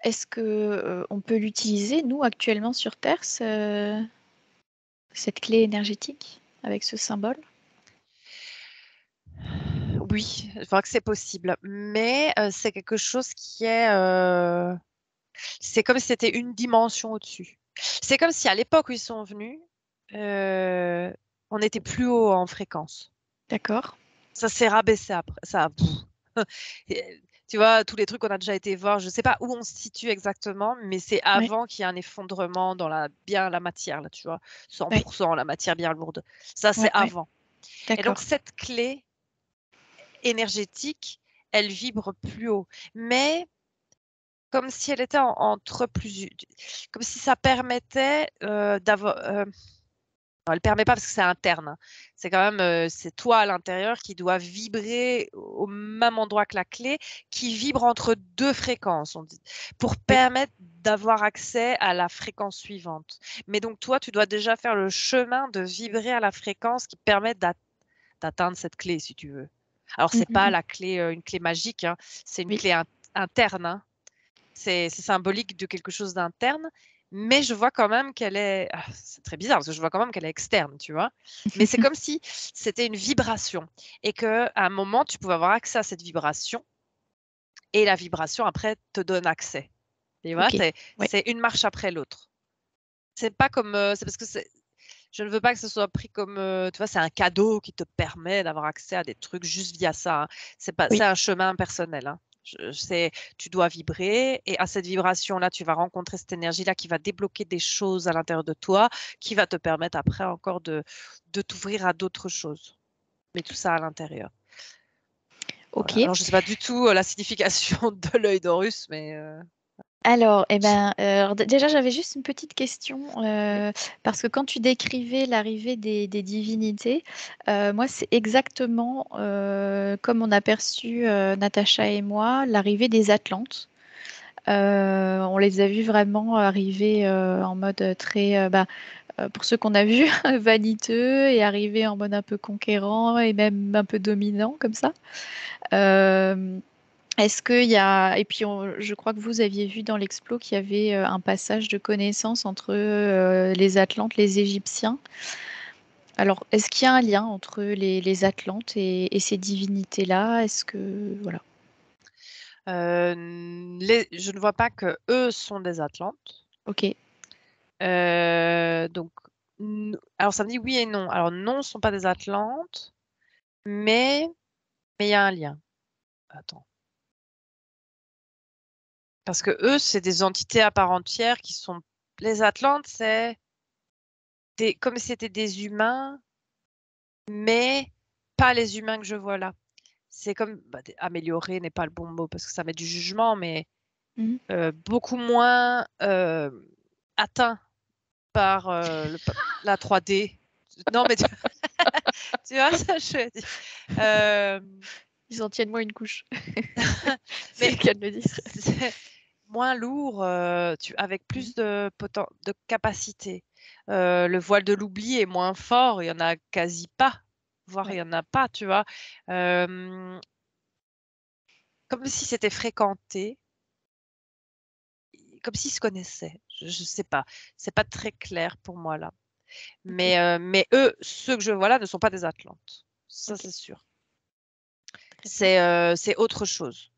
est-ce que on peut l'utiliser, nous, actuellement sur Terre, cette clé énergétique, avec ce symbole? Oui, je crois que c'est possible. Mais c'est quelque chose qui est... c'est comme si c'était une dimension au-dessus. C'est comme si à l'époque où ils sont venus, euh, on était plus haut en fréquence. D'accord. Ça s'est rabaissé après. Ça, Et, tu vois, tous les trucs qu'on a déjà été voir, je sais pas où on se situe exactement, mais c'est Ouais, avant qu'il y ait un effondrement dans bien la matière, là, tu vois, ouais, 100%, la matière bien lourde. Ça, c'est ouais, ouais. avant. Et donc, D'accord. cette clé énergétique, elle vibre plus haut. Mais comme si elle était entre plus... Comme si ça permettait d'avoir... non, elle permet pas parce que c'est interne, hein. C'est quand même, c'est toi à l'intérieur qui doit vibrer au même endroit que la clé, qui vibre entre deux fréquences, on dit, pour Oui. permettre d'avoir accès à la fréquence suivante. Mais donc toi, tu dois déjà faire le chemin de vibrer à la fréquence qui permet d'atteindre cette clé, si tu veux. Alors Mm, c'est mm, pas mm. la clé, une clé magique, hein. C'est une Oui. clé interne, hein. C'est symbolique de quelque chose d'interne, mais je vois quand même qu'elle est... c'est très bizarre parce que je vois quand même qu'elle est externe, tu vois. Mais c'est comme si c'était une vibration et qu'à un moment, tu pouvais avoir accès à cette vibration et la vibration, après, te donne accès. Tu vois, Ok. Ouais. c'est une marche après l'autre. C'est pas comme... c'est parce que je ne veux pas que ce soit pris comme... tu vois, c'est un cadeau qui te permet d'avoir accès à des trucs juste via ça, hein. C'est Oui. un chemin personnel, hein. Tu dois vibrer et à cette vibration-là, tu vas rencontrer cette énergie-là qui va débloquer des choses à l'intérieur de toi, qui va te permettre après encore de t'ouvrir à d'autres choses. Mais tout ça à l'intérieur. Voilà. Ok. Alors, je ne sais pas du tout la signification de l'œil d'Horus, mais Alors, déjà, j'avais juste une petite question, oui. parce que quand tu décrivais l'arrivée des divinités, moi, c'est exactement comme on a perçu, Natacha et moi, l'arrivée des Atlantes. On les a vus vraiment arriver en mode très, pour ceux qu'on a vus, vaniteux et arriver en mode un peu conquérant et même un peu dominant comme ça. Euh, Est-ce qu'il y a... Et puis, je crois que vous aviez vu dans l'Explo qu'il y avait un passage de connaissance entre les Atlantes, les Égyptiens. Alors, est-ce qu'il y a un lien entre les Atlantes et ces divinités-là? Est-ce que... Voilà. Je ne vois pas que eux sont des Atlantes. Ok. Donc, alors ça me dit oui et non. Alors non, ce ne sont pas des Atlantes, mais il y a un lien. Attends. Parce que eux, c'est des entités à part entière qui sont... Les Atlantes, c'est comme si c'était des humains, mais pas les humains que je vois là. C'est comme... améliorer n'est pas le bon mot parce que ça met du jugement, mais Mhm. beaucoup moins atteint par la 3D. Non, mais tu vois, ça, je veux dire. Euh, Ils en tiennent moins une couche. C'est mais le cas de le dire. c'est moins lourd, avec Mhm. plus de capacité. Le voile de l'oubli est moins fort, il y en a quasi pas, voire il Ouais. y en a pas, tu vois. Euh, Comme si c'était fréquenté, comme s'ils se connaissaient. Je sais pas, c'est pas très clair pour moi là. Ok. Mais eux, ceux que je vois là, ne sont pas des Atlantes. Ça, Ok. c'est sûr. Très bien. C'est autre chose.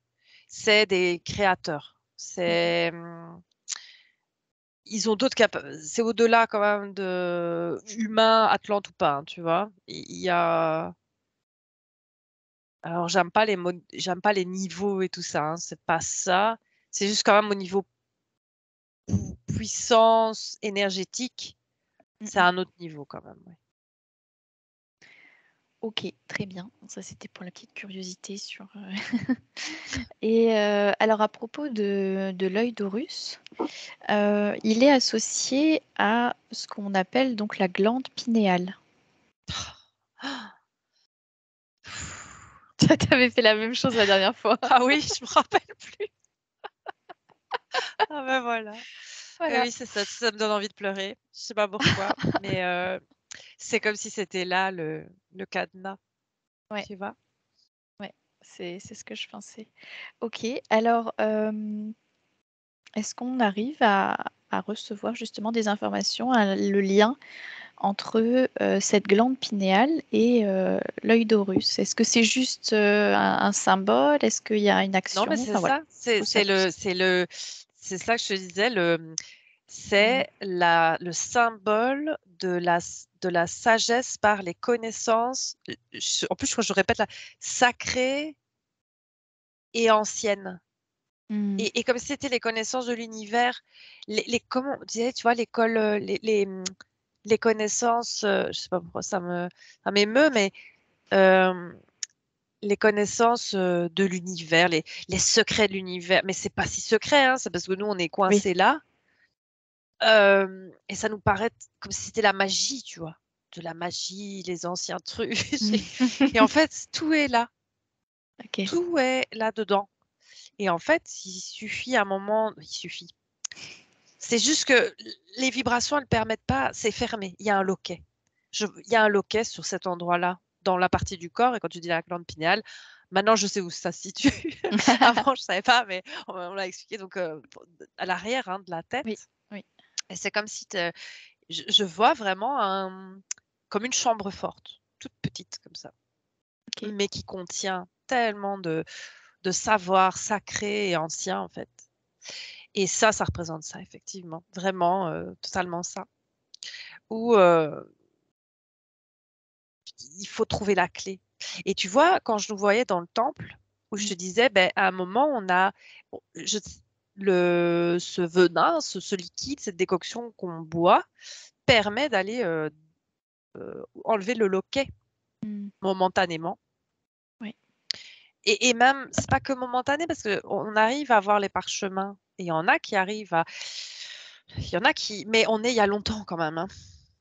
C'est des créateurs. Mhm. Ils ont d'autres c'est au-delà quand même de humain, Atlante ou pas, hein, tu vois. Il y a, alors j'aime pas les niveaux et tout ça, hein, c'est pas ça. C'est juste quand même au niveau puissance énergétique, c'est Mhm. un autre niveau quand même, ouais. Ok, très bien. Ça, c'était pour la petite curiosité sur. Et alors, à propos de l'œil d'Horus, il est associé à ce qu'on appelle donc la glande pinéale. Tu avais fait la même chose la dernière fois. Ah oui, je me rappelle plus. Ah ben voilà. Voilà. Oui, c'est ça, ça me donne envie de pleurer. Je sais pas pourquoi, mais c'est comme si c'était là le cadenas, Ouais, tu vois. ouais, c'est ce que je pensais. Ok, alors, est-ce qu'on arrive à recevoir justement des informations, le lien entre cette glande pinéale et l'œil d'Horus? Est-ce que c'est juste un symbole? Est-ce qu'il y a une Non, mais action? c'est Enfin voilà, ça. je trouve ça plus. C'est ça que je te disais. Mm. C'est le symbole de la sagesse par les connaissances. En plus, je crois que je répète là, sacrées et anciennes. Mm. Et comme si c'était les connaissances de l'univers, comment on disait, tu vois, l'école, les connaissances, je sais pas pourquoi ça m'émeut, mais euh, les connaissances de l'univers, les secrets de l'univers. Mais c'est pas si secret, hein, c'est parce que nous, on est Oui. coincés là. Et ça nous paraît comme si c'était la magie, tu vois. De la magie, les anciens trucs. Mm. Et en fait, tout est là. Ok. Tout est là-dedans. Et en fait, il suffit un moment, il suffit. C'est juste que les vibrations, elles ne permettent pas, c'est fermé. Il y a un loquet. Il y a un loquet sur cet endroit-là, dans la partie du corps. Et quand tu dis la glande pinéale, maintenant, je sais où ça se situe. Avant, je ne savais pas, mais on l'a expliqué. Donc, à l'arrière de la Oui, tête. oui. Et c'est comme si je vois vraiment comme une chambre forte, toute petite comme ça, Ok. mais qui contient tellement de savoir sacré et ancien, en fait. Et ça représente ça, effectivement. Vraiment, totalement ça. Où il faut trouver la clé. Et tu vois, quand je nous voyais dans le temple, où je Mm. te disais, ben, à un moment, on a ce venin, ce liquide, cette décoction qu'on boit, permet d'aller enlever le loquet Mm. momentanément. Oui. Et même, c'est pas que momentané, parce qu'on arrive à voir les parchemins. Et il y en a qui arrivent à. Il y en a qui. Mais on est il y a longtemps quand même. Hein.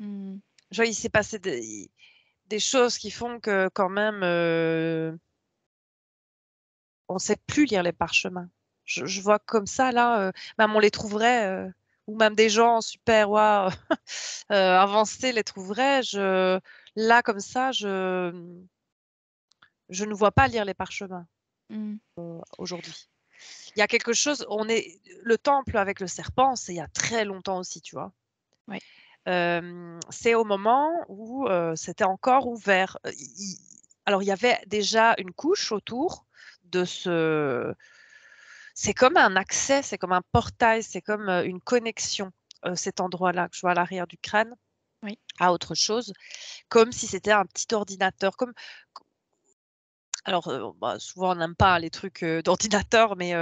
Mm. Genre, il s'est passé des choses qui font que quand même, on ne sait plus lire les parchemins. Je vois comme ça, là, même on les trouverait, ou même des gens super waouh, avancés les trouveraient. Là, comme ça, je ne vois pas lire les parchemins Mm. aujourd'hui. Il y a quelque chose, le temple avec le serpent, c'est il y a très longtemps aussi, tu vois. Oui. C'est au moment où c'était encore ouvert. Alors, il y avait déjà une couche autour de ce. C'est comme un accès, c'est comme un portail, c'est comme une connexion, cet endroit-là que je vois à l'arrière du crâne, Oui. à autre chose, comme si c'était un petit ordinateur. Alors, bah, souvent, on n'aime pas les trucs d'ordinateur, mais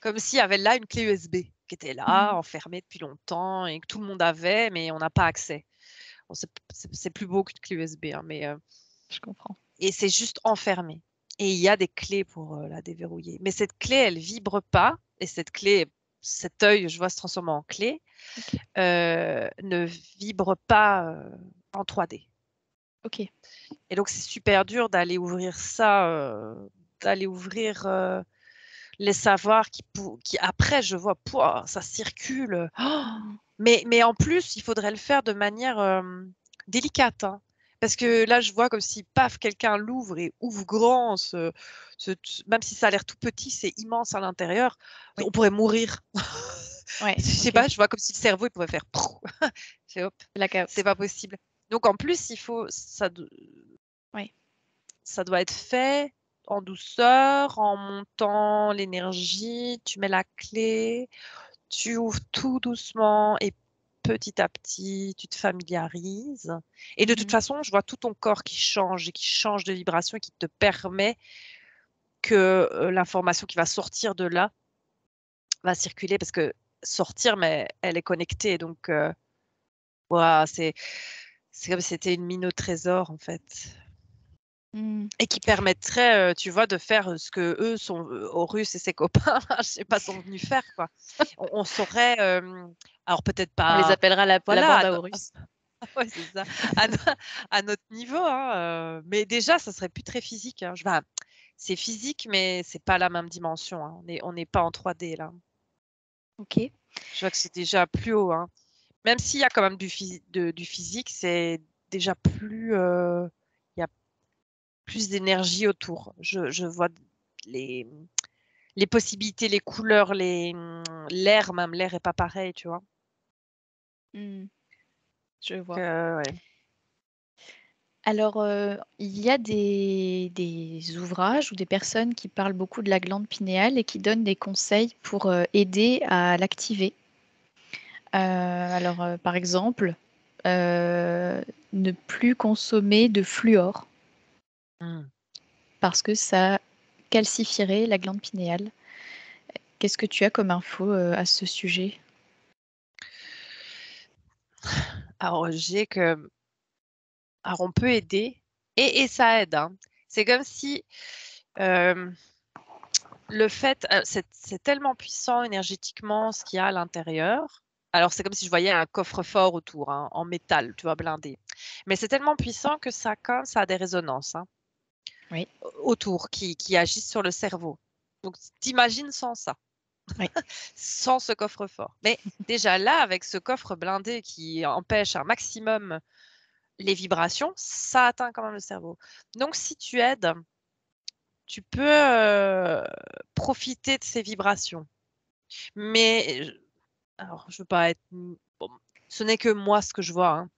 comme s'il y avait là une clé USB qui était là, Mm. enfermée depuis longtemps et que tout le monde avait, mais on n'a pas accès. Bon, c'est plus beau qu'une clé USB, hein, mais Je comprends. et c'est juste enfermé. Et il y a des clés pour la déverrouiller. Mais cette clé, elle vibre pas. Et cette clé, cet œil, je vois, se transformer en clé, Ok. ne vibre pas en 3D. Ok. Et donc, c'est super dur d'aller ouvrir ça, d'aller ouvrir les savoirs qui après, je vois, pouah, ça circule. Oh. Mm. Mais en plus, il faudrait le faire de manière délicate. Hein. Parce que là, je vois comme si, paf, quelqu'un l'ouvre et ouvre grand. Même si ça a l'air tout petit, c'est immense à l'intérieur. Oui. On pourrait mourir. Ouais. Je sais Ok. pas, je vois comme si le cerveau, il pourrait faire... Je fais, hop, c'est Blackout. pas possible. Donc en plus, Oui. ça doit être fait en douceur, en montant l'énergie. Tu mets la clé, tu ouvres tout doucement et petit à petit, tu te familiarises. Et de toute Mhm. façon, je vois tout ton corps qui change et qui change de vibration et qui te permet que l'information qui va sortir de là va circuler parce que sortir, mais elle est connectée. Donc, ouah, c'est comme si c'était une mine au trésor, en fait. Mm. Et qui permettrait, tu vois, de faire ce que eux sont, Horus et ses copains, je sais pas, sont venus faire, quoi. On saurait, alors peut-être On les pas, appellera la voilà, bande à Horus. ouais, c'est ça, à, no- à notre niveau, hein, mais déjà, ça serait plus très physique. Hein. Enfin, c'est physique, mais c'est pas la même dimension. Hein. On n'est pas en 3D là. Ok. Je vois que c'est déjà plus haut. Hein. Même s'il y a quand même du physique, c'est déjà plus, il y a plus d'énergie autour. Je vois les, les possibilités, les couleurs, l'air, même l'air est pas pareil, tu vois. Mmh. Je Donc, vois. ouais. Alors, il y a des ouvrages ou des personnes qui parlent beaucoup de la glande pinéale et qui donnent des conseils pour, aider à l'activer. Alors, par exemple, ne plus consommer de fluor Mmh. parce que ça calcifierait la glande pinéale. Qu'est-ce que tu as comme info, à ce sujet? Alors on peut aider et ça aide, hein. C'est comme si, hem, le fait, c'est tellement puissant énergétiquement ce qu'il y a à l'intérieur. Alors c'est comme si je voyais un coffre-fort autour, hein, en métal, tu vois, blindé. Mais c'est tellement puissant que ça a des résonances, hein, Oui, autour qui agissent sur le cerveau. Donc t'imagines sans ça, oui. sans ce coffre-fort. Mais déjà là, avec ce coffre blindé qui empêche un maximum les vibrations, ça atteint quand même le cerveau. Donc si tu aides, tu peux, profiter de ces vibrations. Mais alors je veux pas être bon, ce n'est que moi ce que je vois, hein.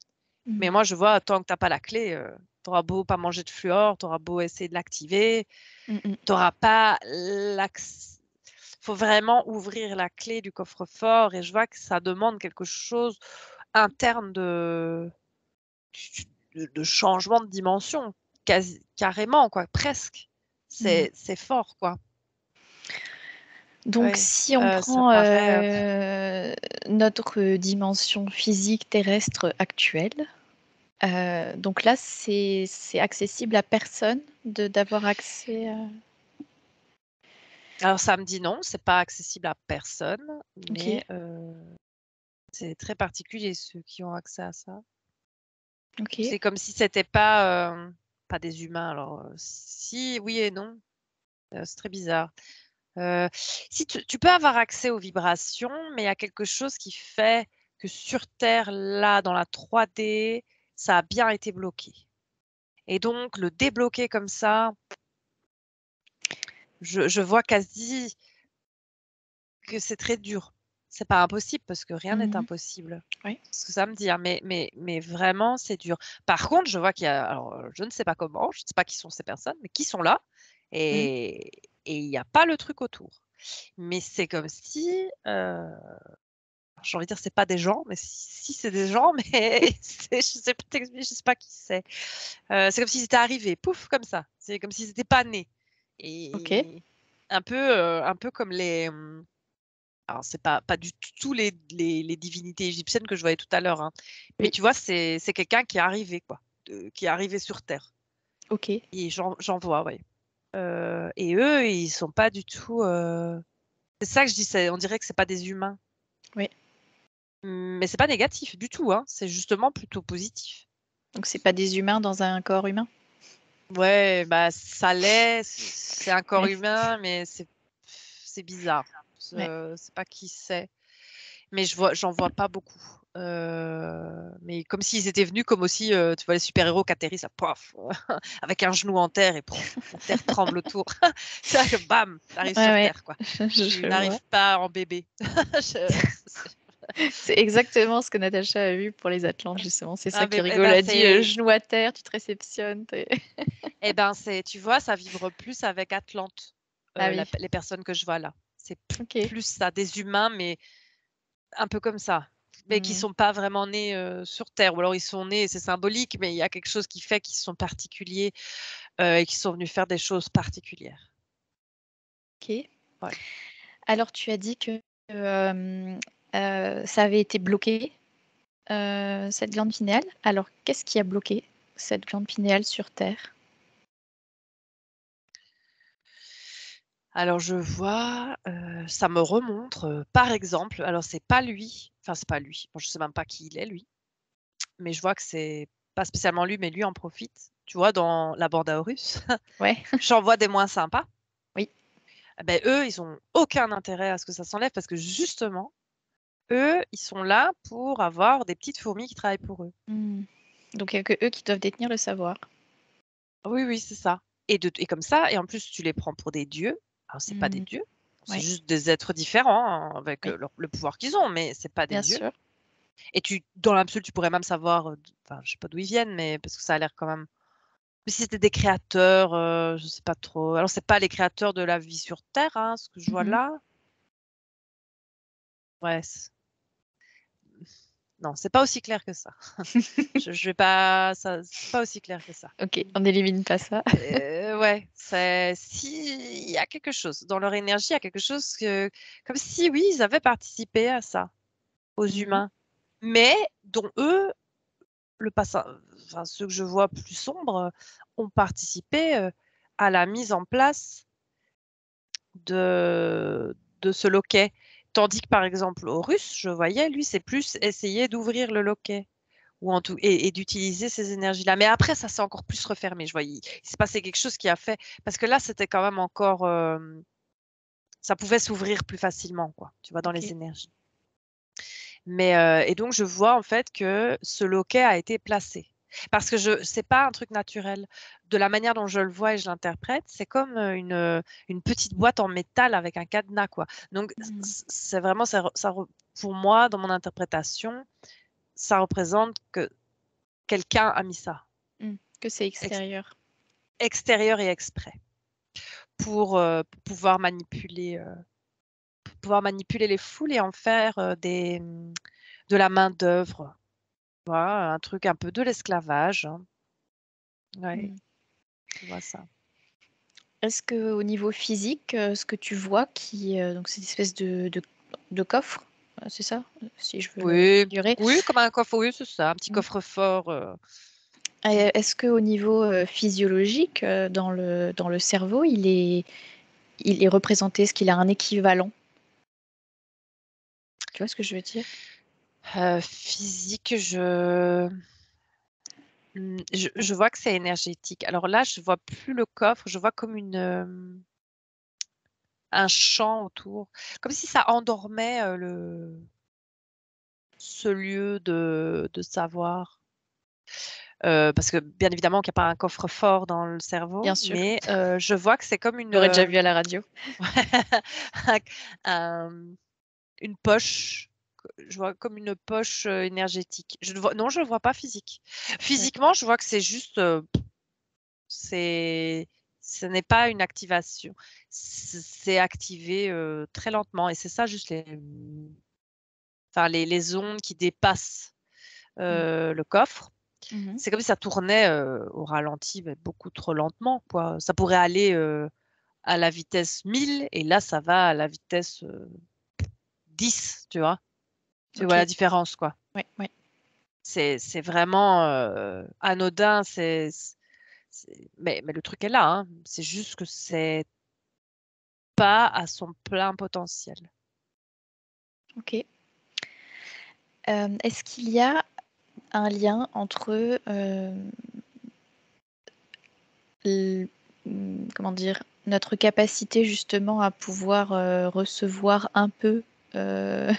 Mmh. Mais moi je vois tant que tu as pas la clé, tu auras beau pas manger de fluor, tu auras beau essayer de l'activer, Mmh mh. tu auras pas faut vraiment ouvrir la clé du coffre-fort et je vois que ça demande quelque chose interne de changement de dimension, carrément quoi, presque. Mmh. C'est fort quoi. Donc Ouais, si on ça prend, paraît, notre dimension physique terrestre actuelle, donc là, c'est accessible à personne de d'avoir accès à alors ça me dit non, c'est pas accessible à personne, mais OK, c'est très particulier ceux qui ont accès à ça. OK. C'est comme si c'était pas des humains alors, si, oui et non, c'est très bizarre. Si tu peux avoir accès aux vibrations, mais il y a quelque chose qui fait que sur terre, là, dans la 3D, ça a bien été bloqué et donc le débloquer comme ça, je vois quasi que c'est très dur. C'est pas impossible parce que rien n'est Mmh. impossible. Oui. Ce que ça me dit, hein, mais vraiment c'est dur. Par contre, je vois qu'il y a alors, je ne sais pas comment, je ne sais pas qui sont ces personnes, mais qui sont là Mmh. et il y a pas le truc autour. Mais c'est comme si, j'ai envie de dire c'est pas des gens, mais si c'est des gens, mais je sais pas qui c'est. C'est comme s'ils étaient arrivés, pouf, comme ça. C'est comme s'ils étaient pas nés OK. et un peu comme alors c'est pas du tout les divinités égyptiennes que je voyais tout à l'heure, hein, mais Oui. tu vois, c'est quelqu'un qui est arrivé quoi, qui est arrivé sur terre OK. et j'en vois, ouais, et eux, ils sont pas du tout, c'est ça que je dis, c'est on dirait que c'est pas des humains, Oui. mais c'est pas négatif du tout, hein, c'est justement plutôt positif. Donc c'est pas des humains dans un corps humain? Ouais, bah, ça l'est, c'est un corps Oui. humain, mais c'est bizarre. Ouais. C'est pas qui c'est. Mais j'en vois pas beaucoup. Mais comme s'ils étaient venus comme aussi, tu vois les super-héros qui atterrissent là, paf, avec un genou en terre et pouf, la terre tremble autour. C'est vrai que bam, tu arrives Ouais, sur ouais. terre quoi. Je Tu vois. n'arrives pas en bébé. Je C'est exactement ce que Natacha a vu pour les Atlantes, justement. C'est ça un qui est bébé rigolo. Elle a dit, c'est genou à terre, tu te réceptionnes, tu c'est tu vois, ça vibre plus avec Atlante, Ah la oui, les personnes que je vois là. C'est OK. plus ça, des humains, mais un peu comme ça, mais qui Mmh. sont pas vraiment nés, sur terre ou alors ils sont nés, c'est symbolique, mais il y a quelque chose qui fait qu'ils sont particuliers, et qu'ils sont venus faire des choses particulières. OK. Voilà. Alors tu as dit que, hem, ça avait été bloqué, cette glande pinéale. Alors qu'est-ce qui a bloqué cette glande pinéale sur terre? Alors je vois, ça me remonte, par exemple, alors c'est pas lui, enfin c'est pas lui, bon je sais même pas qui il est lui, mais je vois que c'est pas spécialement lui, mais lui en profite. Tu vois dans la bande à Horus, Ouais, j'en vois des moins sympas. oui. Ah beh, eux, ils ont aucun intérêt à ce que ça s'enlève parce que justement, eux, ils sont là pour avoir des petites fourmis qui travaillent pour eux. Mmh. Donc il y a que eux qui doivent détenir le savoir. Oui, oui, c'est ça et comme ça et en plus tu les prends pour des dieux, alors c'est pas des Mmh. dieux, C'est Ouais, juste des êtres différents hein, avec oui, le pouvoir qu'ils ont, mais c'est pas des bien dieux. sûr. Et dans l'absolu, tu pourrais même savoir, enfin, je sais pas d'où ils viennent, mais parce que ça a l'air quand même. Mais si c'était des créateurs, je sais pas trop. Alors, c'est pas les créateurs de la vie sur Terre, hein, ce que je vois Mhm. là. Ouais. Non, c'est pas aussi clair que ça. Je vais pas, ça, c'est pas aussi clair que ça. Ok, on n'élimine pas ça. Ouais, si il y a quelque chose dans leur énergie, il y a quelque chose comme si oui, ils avaient participé à ça, aux Mhm. humains, mais dont eux, enfin ceux que je vois plus sombres, ont participé à la mise en place de ce loquet. Tandis que par exemple au russe, je voyais, lui, c'est plus essayer d'ouvrir le loquet ou et d'utiliser ces énergies-là. Mais après, ça s'est encore plus refermé. Je vois, il s'est passé quelque chose qui a fait parce que là, c'était quand même encore, ça pouvait s'ouvrir plus facilement, quoi. Tu vois, dans les Ok. énergies. Mais et donc je vois en fait que ce loquet a été placé. Parce que c'est pas un truc naturel. De la manière dont je le vois et je l'interprète, c'est comme une petite boîte en métal avec un cadenas, quoi. Donc Mhm. c'est vraiment pour moi, dans mon interprétation, ça représente que quelqu'un a mis ça, Que c'est ex- extérieur. extérieur et exprès, pour pouvoir manipuler les foules et en faire de la main d'œuvre. Voilà, un truc un peu de l'esclavage. Hein. Ouais, Mhm. je vois ça. Est-ce que au niveau physique, ce que tu vois donc c'est une espèce de coffre, c'est ça? Si je veux le Oui, figurer. oui, comme un coffre, oui, c'est ça, un petit Mm. coffre-fort. Est-ce que au niveau physiologique, dans le cerveau, il est représenté, est-ce qu'il a un équivalent? Tu vois ce que je veux dire? Physique, je vois que c'est énergétique. Alors là, je vois plus le coffre, je vois comme un champ autour, comme si ça endormait ce lieu de savoir. Parce que bien évidemment qu'il n'y a pas un coffre-fort dans le Bien cerveau, sûr. mais je vois que c'est comme J'aurais déjà vu à la radio. un- une poche. Je vois comme une poche énergétique. Non, je ne le vois pas physique. Physiquement, D'accord. je vois que c'est juste, c'est, ce n'est pas une activation. C'est activé très lentement. Et c'est ça, juste enfin, les ondes qui dépassent Mm. le coffre. Mhm. C'est comme si ça tournait au ralenti, mais beaucoup trop lentement, quoi. Ça pourrait aller à la vitesse 1000 et là, ça va à la vitesse 10, tu vois. Tu vois Ok. la différence, quoi. Ouais, ouais. C'est vraiment anodin, mais le truc est là, hein. C'est juste que c'est pas à son plein potentiel. Ok. Est-ce qu'il y a un lien entre l- comment dire, notre capacité justement à pouvoir recevoir un peu euh,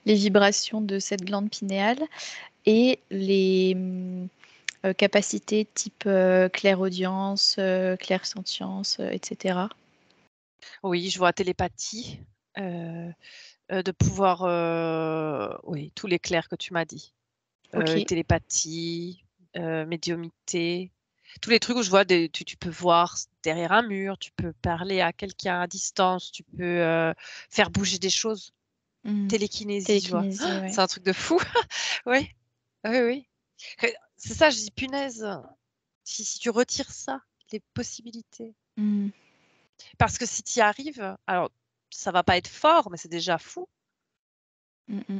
les vibrations de cette glande pinéale et les capacités type clairaudience, clairsentience, etc. Oui, je vois télépathie, euh, de pouvoir, oui, tous les clairs que tu m'as dit. Ok. Télépathie, médiumnité, tous les trucs où je vois, tu peux voir derrière un mur, tu peux parler à quelqu'un à distance, tu peux faire bouger des choses. Hmm. Télékinésie, je vois. Télékinésie, ouais. C'est un truc de fou. Oui, oui, oui. C'est ça, je dis, punaise, si tu retires ça, les possibilités. Hmm. Parce que si tu y arrives, alors ça va pas être fort, mais c'est déjà fou. Hmm, hmm.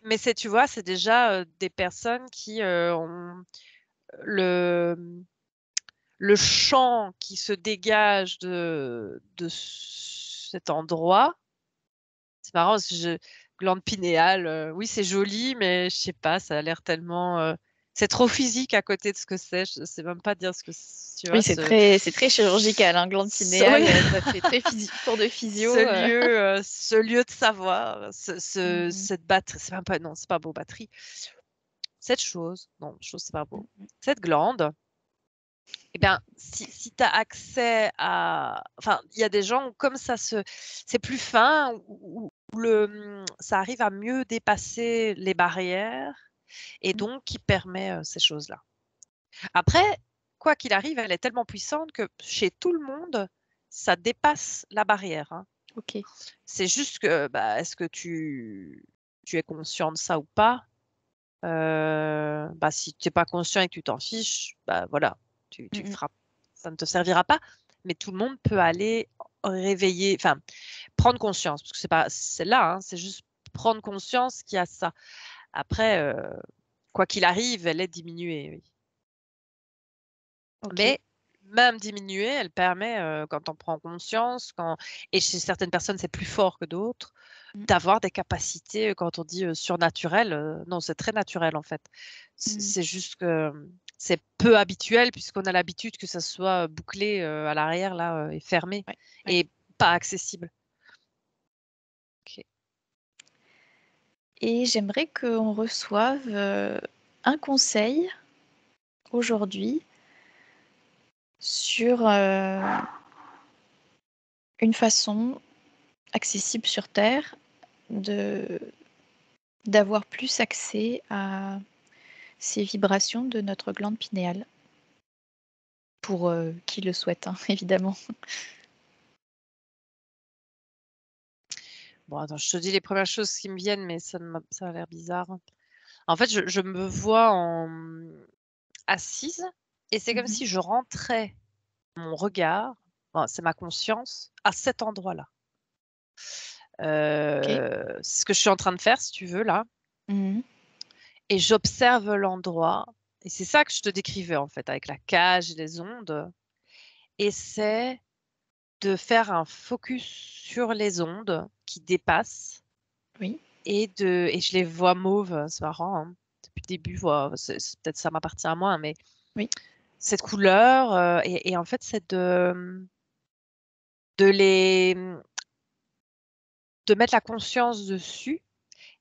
Mais tu vois, c'est déjà des personnes qui ont le, le champ qui se dégage de cet endroit. C'est marrant, parce que glande pinéale, oui, c'est joli, mais je sais pas, ça a l'air tellement. C'est trop physique à côté de ce que c'est. Je sais même pas dire ce que c'est, tu Oui, vois, c'est très chirurgical, hein, glande pinéale, oui, ça fait très cours de physio. ce lieu de savoir, Hmm, cette batterie, c'est même pas, non, c'est pas beau, batterie. Cette chose, non, chose, c'est pas beau. hmm, Cette glande. Eh bien, si tu as accès à... Enfin, il y a des gens où comme c'est plus fin, où ça arrive à mieux dépasser les barrières et donc qui permet ces choses-là. Après, quoi qu'il arrive, elle est tellement puissante que chez tout le monde, ça dépasse la barrière, hein. Ok. C'est juste que, est-ce que tu es conscient de ça ou pas? Si tu n'es pas conscient et que tu t'en fiches, voilà, tu le feras, ça ne te servira pas. Mais tout le monde peut aller réveiller, enfin, prendre conscience, parce que c'est là, hein, c'est juste prendre conscience qu'il y a ça. Après, quoi qu'il arrive, elle est diminuée, oui. Ok. Mais même diminuée, elle permet, quand on prend conscience, et chez certaines personnes, c'est plus fort que d'autres, d'avoir des capacités, quand on dit surnaturelles, non, c'est très naturel en fait. C'est juste que c'est peu habituel puisqu'on a l'habitude que ça soit bouclé à l'arrière là et fermé Ouais. et pas accessible. Ok. Et j'aimerais qu'on reçoive un conseil aujourd'hui sur une façon accessible sur Terre d'avoir plus accès à ces vibrations de notre glande pinéale. Pour qui le souhaite, hein, évidemment. Bon, attends, je te dis les premières choses qui me viennent, mais ça a l'air bizarre. En fait, je me vois assise et c'est comme si je rentrais mon regard, c'est ma conscience, à cet endroit-là. Ok. C'est ce que je suis en train de faire, si tu veux, là. Mhm. Et j'observe l'endroit. Et c'est ça que je te décrivais, en fait, avec la cage et les ondes. Et c'est de faire un focus sur les ondes qui dépassent. Oui. Et je les vois mauves, c'est marrant, hein. Depuis le début, peut-être ça m'appartient à moi, hein, mais Oui. cette couleur, et en fait, c'est de les de mettre la conscience dessus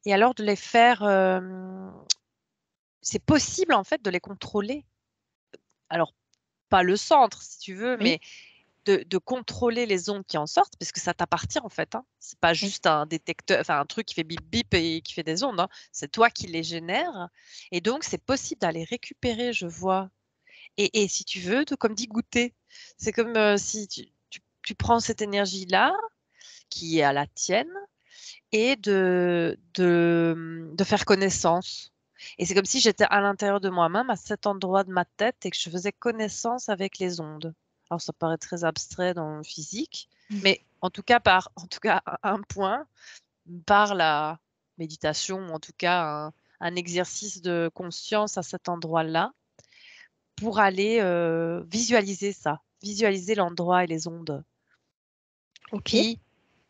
et alors de les faire, c'est possible en fait de les contrôler. Alors pas le centre si tu veux, Oui. mais de contrôler les ondes qui en sortent parce que ça t'appartient en fait, hein. C'est pas Oui. juste un détecteur, enfin un truc qui fait bip bip et qui fait des ondes, hein. C'est toi qui les génères et donc c'est possible d'aller récupérer, je vois, et si tu veux, comme dit goûter. C'est comme, si tu prends cette énergie-là qui est à la tienne et de faire connaissance. Et c'est comme si j'étais à l'intérieur de moi-même, à cet endroit de ma tête, et que je faisais connaissance avec les ondes. Alors ça paraît très abstrait dans le physique, mais en tout cas, un point, par la méditation, ou en tout cas un exercice de conscience à cet endroit-là, pour aller visualiser ça, visualiser l'endroit et les ondes. Ok. Puis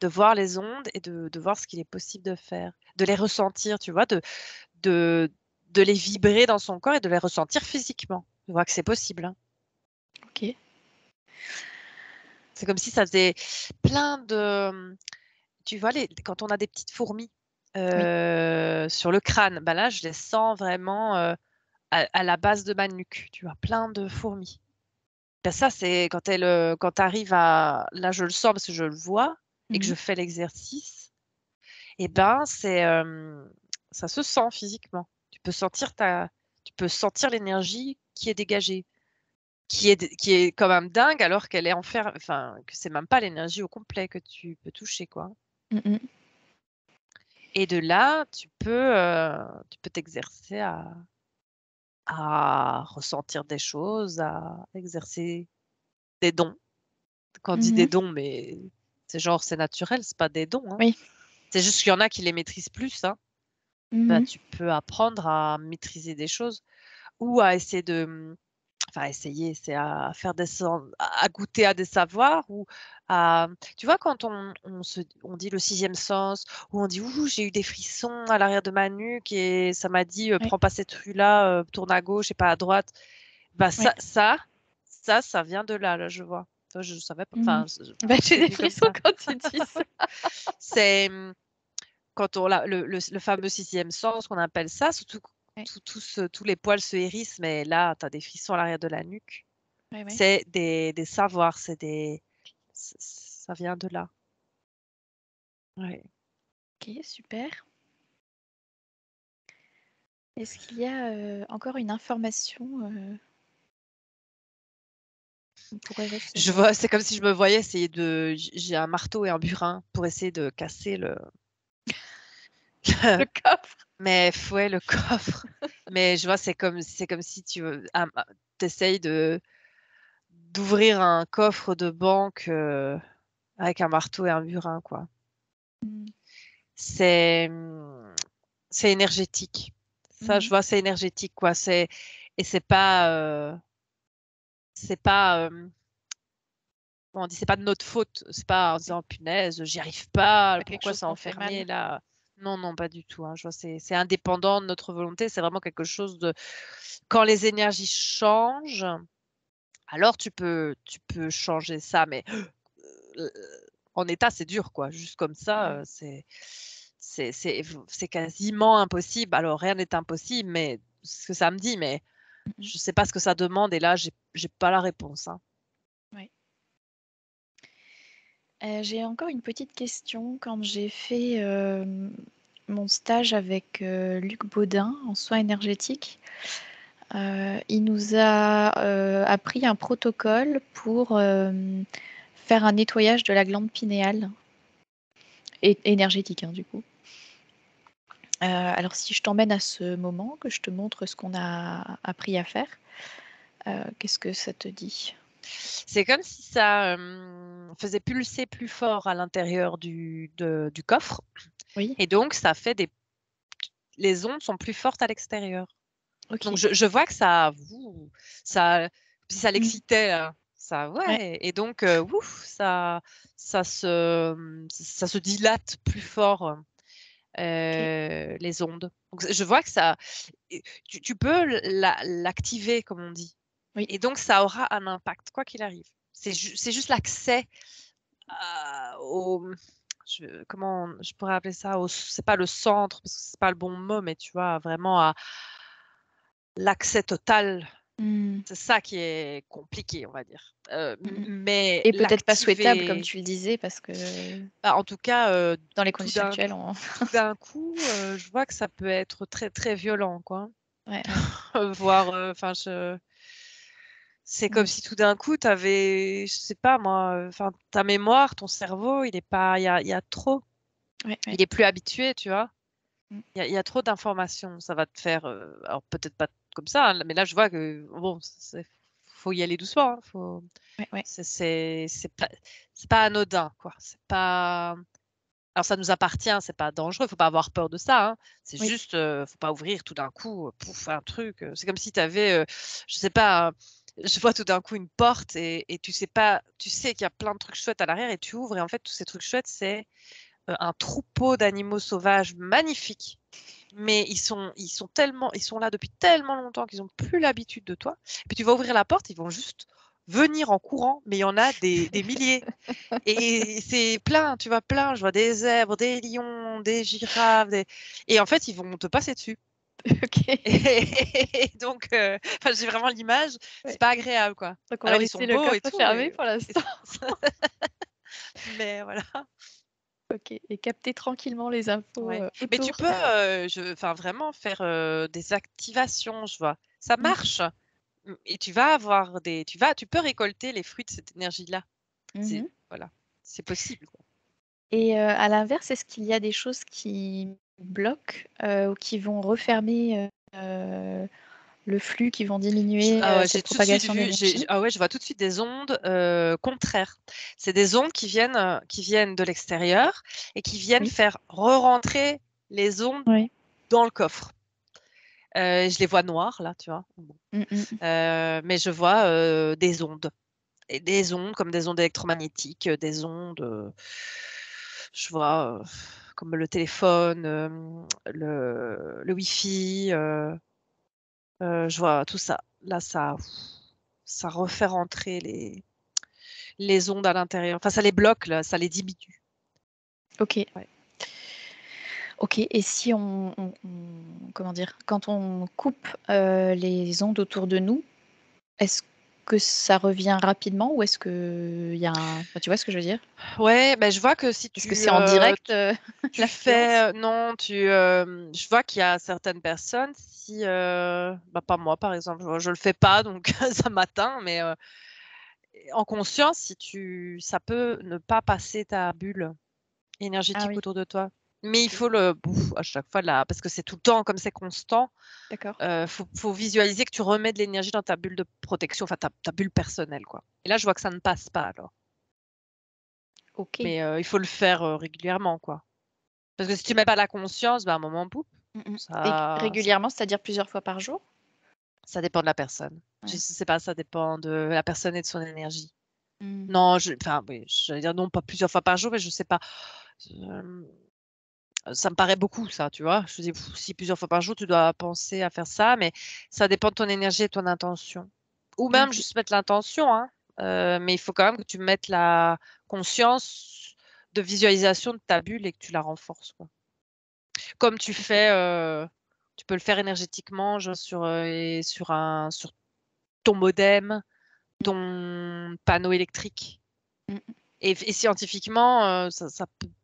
de voir les ondes et de voir ce qu'il est possible de faire, de les ressentir, tu vois, de les vibrer dans son corps et de les ressentir physiquement. Tu vois que c'est possible, hein. Ok. C'est comme si ça faisait plein de, tu vois, quand on a des petites fourmis Oui. sur le crâne, là, je les sens vraiment à la base de ma nuque, tu vois, plein de fourmis. Ça, c'est quand tu arrives à... Là, je le sens parce que je le vois et que je fais l'exercice. Et ça se sent physiquement. Tu peux sentir l'énergie qui est dégagée, qui est quand même dingue alors qu'elle est enfin, que c'est même pas l'énergie au complet que tu peux toucher, quoi. Et de là, tu peux t'exercer à ressentir des choses, à exercer des dons. Quand on dit des dons, mais c'est genre, c'est naturel, c'est pas des dons, hein. Oui. C'est juste qu'il y en a qui les maîtrisent plus, hein. Tu peux apprendre à maîtriser des choses ou à essayer enfin essayer, c'est à faire à goûter à des savoirs ou tu vois quand on dit le 6e sens ou on dit: «Ouh, j'ai eu des frissons à l'arrière de ma nuque et ça m'a dit, Oui. prends pas cette rue-là, tourne à gauche et pas à droite». Oui. Ça vient de là, je vois. Ça, je savais pas, enfin, J'ai c'est des venu comme frissons ça. quand tu dis ça. C'est, quand on l'a le fameux 6e sens qu'on appelle ça, surtout Oui. tous les poils se hérissent, mais là, tu as des frissons à l'arrière de la nuque. Ouais, ouais. C'est des savoirs, ça vient de là. Ouais. Ok, super. Est-ce qu'il y a encore une information qu'on pourrait Je recevoir? vois, c'est comme si je me voyais essayer j'ai un marteau et un burin pour essayer de casser Le coffre. mais ouais, le coffre. Mais je vois, c'est comme si tu essayes d'ouvrir un coffre de banque avec un marteau et un burin, quoi. Mm. C'est c'est énergétique. Ça, je Mhm. vois, c'est énergétique, quoi. Et c'est pas comment on dit, c'est pas de notre faute. C'est pas en disant punaise, j'y arrive pas, Pas quelque pourquoi chose c'est qu'on fait enfermé mal. là? Non, non, pas du tout, hein. Je vois, c'est indépendant de notre volonté. C'est vraiment quelque chose de quand les énergies changent, alors tu peux changer ça, mais heu, en état, c'est dur, quoi. Juste comme ça, Mm. c'est quasiment impossible. Alors rien n'est impossible, mais ce que ça me dit, mais Mhm. je sais pas ce que ça demande et là, j'ai pas la réponse, hein. Ouais. J'ai encore une petite question. Quand j'ai fait mon stage avec Luc Baudin en soins énergétiques, il nous a appris un protocole pour faire un nettoyage de la glande pinéale, et énergétique, hein, du coup. Alors, si je t'emmène à ce moment, que je te montre ce qu'on a appris à faire, qu'est-ce que ça te dit? C'est comme si ça, faisait pulser plus fort à l'intérieur du coffre Oui, et donc ça fait des les ondes sont plus fortes à l'extérieur. Donc ok. je vois que ça si ça Mm. l'excitait là, ça Ouais, ouais et donc ouf, ça se dilate plus fort, ok. les ondes. Donc je vois que ça et tu peux l'activer comme on dit Oui. et donc ça aura un impact quoi qu'il arrive. C'est juste l'accès au comment je pourrais appeler ça? C'est pas le centre parce que c'est pas le bon mot, mais tu vois, vraiment à l'accès total. Mm. C'est ça qui est compliqué, on va dire. Mm, mm. Mais Et peut-être pas souhaitable, comme l'activer, tu le disais, parce que bah, en tout cas, dans les tout conditions d'un actuelles, on... tout d'un coup, je vois que ça peut être très, très violent, quoi. Ouais, ouais. Voire, enfin c'est comme Mm. si tout d'un coup tu avais, je sais pas moi, enfin ta mémoire, ton cerveau, il est pas il y a trop. Ouais, ouais. Il est plus habitué, tu vois? Mm. Il y a trop d'informations. Ça va te faire, alors peut-être pas comme ça, hein, mais là je vois que bon, faut y aller doucement, hein, Ouais, ouais. c'est pas anodin, quoi. C'est pas alors ça nous appartient, c'est pas dangereux, faut pas avoir peur de ça, hein. C'est Oui. juste, faut pas ouvrir tout d'un coup, pouf, un truc, c'est comme si tu avais, je sais pas, je vois tout d'un coup une porte et tu sais qu'il y a plein de trucs chouettes à l'arrière et tu ouvres et en fait tous ces trucs chouettes, c'est un troupeau d'animaux sauvages magnifiques, mais ils sont là depuis tellement longtemps qu'ils ont plus l'habitude de toi. Puis tu vas ouvrir la porte, ils vont juste venir en courant, mais il y en a des milliers et c'est plein, tu vois? Plein, je vois des zèbres, des lions, des girafes, et en fait, ils vont te passer dessus Ok. et donc enfin, j'ai vraiment l'image, Ouais. c'est pas agréable, quoi. Donc on va Alors ils sont laisser le beaux et coffre tout, fermé pour l'instant. mais voilà. Ok. Et capter tranquillement les infos Ouais, mais tu autour. peux, enfin vraiment faire, des activations, je vois. Ça Mm. marche, et tu peux récolter les fruits de cette énergie-là. Mhm. Voilà, c'est possible, quoi. Et à l'inverse, est-ce qu'il y a des choses qui bloquent ou qui vont refermer le flux, qui vont diminuer Ah ouais, j'ai cette tout de suite propagation vu, d'énergie? ah ouais, je vois tout de suite des ondes, contraires. C'est des ondes qui viennent de l'extérieur et qui viennent Oui. faire re-rentrer les ondes Oui. dans le coffre. Je les vois noires là, tu vois? Bon, Mm, mm. mais je vois, des ondes. Et des ondes comme des ondes électromagnétiques, des ondes, je vois, comme le téléphone, le Wi-Fi, je vois tout ça. Là, ça refait rentrer les ondes à l'intérieur. Enfin, ça les bloque là, ça les diminue. Ok. Ouais. Ok. Et si comment dire, quand on coupe les ondes autour de nous, est-ce que ça revient rapidement ou est-ce qu'il y a un... Enfin, tu vois ce que je veux dire? Ouais, ben, je vois que si Est-ce que tu, c'est en direct tu l'influence? fais... non, je vois qu'il y a certaines personnes, si... bah, pas moi, par exemple, je le fais pas, donc ça m'atteint, mais en conscience, ça peut ne pas passer ta bulle Ah énergétique oui, autour de toi. Mais il ok, faut à chaque fois, parce que c'est tout le temps, comme c'est constant, d'accord. faut visualiser que tu remets de l'énergie dans ta bulle de protection, enfin ta bulle personnelle, quoi. Et là, je vois que ça ne passe pas, alors. Ok. Mais il faut le faire régulièrement, quoi. Parce que si tu mets pas la conscience, bah, à un moment, boum, Et ça, ça, régulièrement, c'est-à-dire plusieurs fois par jour? ça dépend de la personne. Je Ouais. sais pas, ça dépend de la personne et de son énergie. Mm. Non, enfin, oui, j'allais dire non, pas plusieurs fois par jour, mais je sais pas. Euh, Ça me paraît beaucoup, ça, tu vois. Je dis, si plusieurs fois par jour, tu dois penser à faire ça, mais ça dépend de ton énergie et de ton intention. Ou même Ok. juste mettre l'intention, hein. Mais il faut quand même que tu mettes la conscience de visualisation de ta bulle et que tu la renforces, quoi. Comme tu Ok. fais, tu peux le faire énergétiquement, genre sur ton modem, ton panneau électrique. Mm. Et scientifiquement,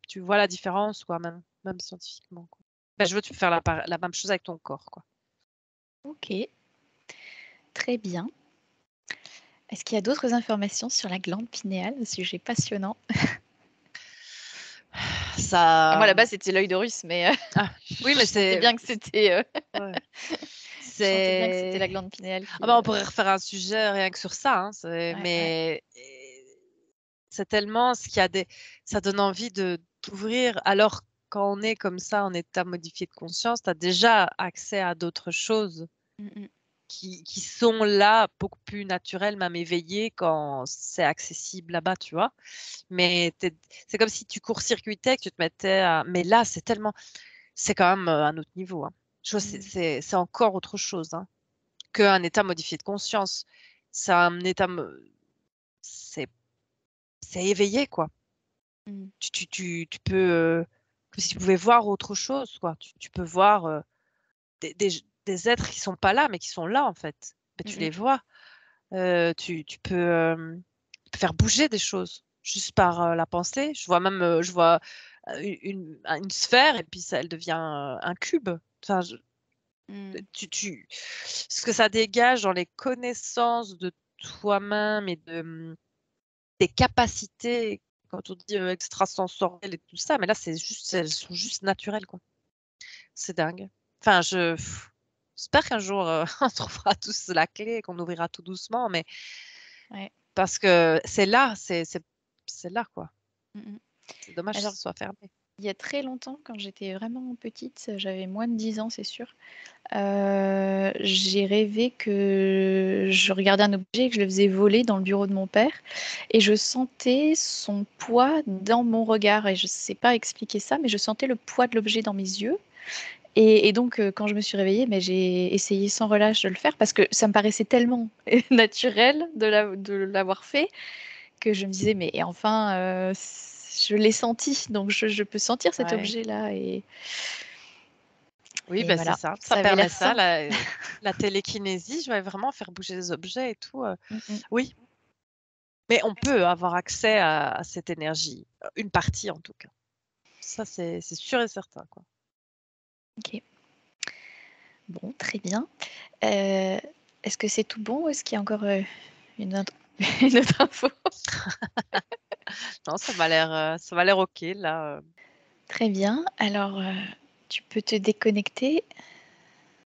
tu vois la différence, quoi, même scientifiquement, quoi. Bah, je veux que tu peux faire la même chose avec ton corps, quoi. Ok, très bien. Est-ce qu'il y a d'autres informations sur la glande pinéale, un sujet passionnant? Moi, Ça, là-bas, c'était l'œil d'Horus, mais ah, oui, je mais sentais bien que c'était ouais, je sentais bien que c'était c'est, la glande pinéale ah qui. bah, on pourrait refaire un sujet rien que sur ça, hein, Ouais, ouais. mais c'est tellement ce qu'il y a ça donne envie d'ouvrir. Alors, quand on est comme ça, en état modifié de conscience, tu as déjà accès à d'autres choses Mm, mm. qui sont là, beaucoup plus naturelles, même éveillées quand c'est accessible là-bas, tu vois. Mais c'est comme si tu court-circuitais, que tu te mettais à... Mais là, c'est quand même un autre niveau, hein. Je vois, Mm, c'est encore autre chose, hein, qu'un état modifié de conscience. C'est un état, c'est c'est éveillé, quoi. mm, Tu peux, comme si tu pouvais voir autre chose, quoi. Tu peux voir des, des, des êtres qui sont pas là, mais qui sont là, en fait. Mais tu mm, les vois. Tu peux faire bouger des choses juste par la pensée. Je vois une sphère et puis elle devient un cube. Enfin, mm, ce que ça dégage dans les connaissances de toi-même et des capacités, quand on dit extrasensorielles et tout ça, mais là, elles sont juste naturelles, quoi. C'est dingue. Enfin, j'espère qu'un jour, on trouvera tous la clé et qu'on ouvrira tout doucement, mais ouais. parce que c'est là, c'est là, quoi. Mm, mm. C'est dommage que Alors, ce soit fermé. il y a très longtemps, quand j'étais vraiment petite, j'avais moins de 10 ans, c'est sûr. J'ai rêvé que je regardais un objet et que je le faisais voler dans le bureau de mon père et je sentais son poids dans mon regard et je ne sais pas expliquer ça, mais je sentais le poids de l'objet dans mes yeux. Et donc, quand je me suis réveillée, mais j'ai essayé sans relâche de le faire parce que ça me paraissait tellement naturel de l'avoir fait que je me disais, mais et enfin, je l'ai senti, donc je peux sentir cet Ouais. objet-là. Oui, Et ben c'est voilà, ça. Ça ça avait permet l'air ça, simple. la télékinésie. Je vais vraiment faire bouger les objets et tout. Mm, mm. Oui, mais on peut avoir accès à cette énergie, une partie en tout cas. Ça, c'est sûr et certain, quoi. Ok, bon, très bien. Euh, Est-ce que c'est tout bon ou est-ce qu'il y a encore une autre, une autre info? Non, ça m'a l'air ok là. Très bien. Alors, tu peux te déconnecter.